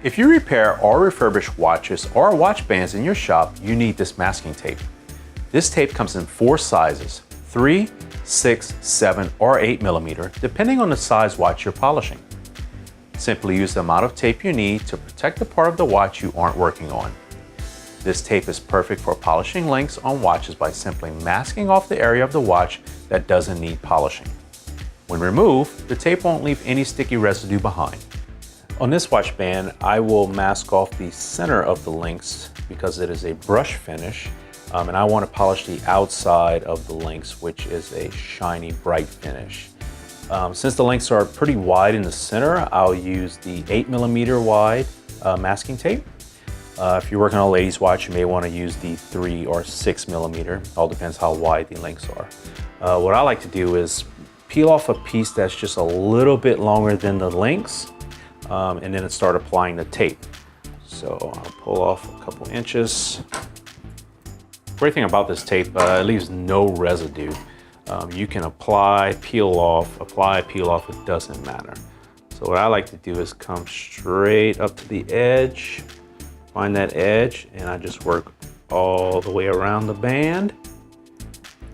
If you repair or refurbish watches or watch bands in your shop, you need this masking tape. This tape comes in 4 sizes, 3, 6, 7, or 8 millimeter, depending on the size watch you're polishing. Simply use the amount of tape you need to protect the part of the watch you aren't working on. This tape is perfect for polishing links on watches by simply masking off the area of the watch that doesn't need polishing. When removed, the tape won't leave any sticky residue behind. On this watch band, I will mask off the center of the links because it is a brush finish, and I want to polish the outside of the links, which is a shiny, bright finish. Since the links are pretty wide in the center, I'll use the 8 millimeter wide masking tape. If you're working on a ladies watch, you may want to use the 3 or 6 millimeter. All depends how wide the links are. What I like to do is peel off a piece that's just a little bit longer than the links, and then start applying the tape. So I'll pull off a couple inches. Great thing about this tape, it leaves no residue. You can apply, peel off, it doesn't matter. So what I like to do is come straight up to the edge, find that edge, and I just work all the way around the band,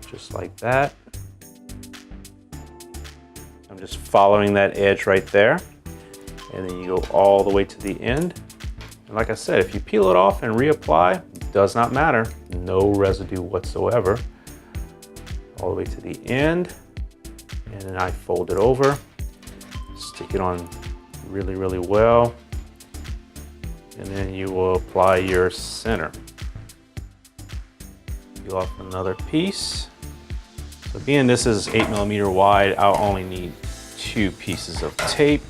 just like that. I'm just following that edge right there, and then you go all the way to the end. And like I said, if you peel it off and reapply, it does not matter. No residue whatsoever. All the way to the end, and then I fold it over, stick it on really, really well, and then you will apply your center. Peel off another piece. So being this is 8 millimeter wide, I'll only need 2 pieces of tape.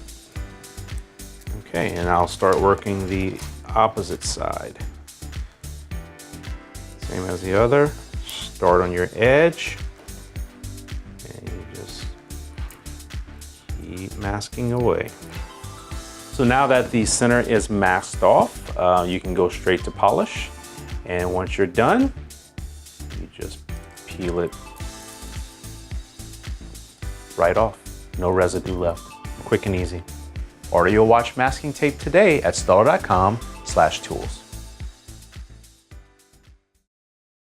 Okay, and I'll start working the opposite side. Same as the other. Start on your edge, and you just keep masking away. So now that the center is masked off, you can go straight to polish. And once you're done, you just peel it right off. No residue left. Quick and easy. Order your watch masking tape today at stuller.com/tools.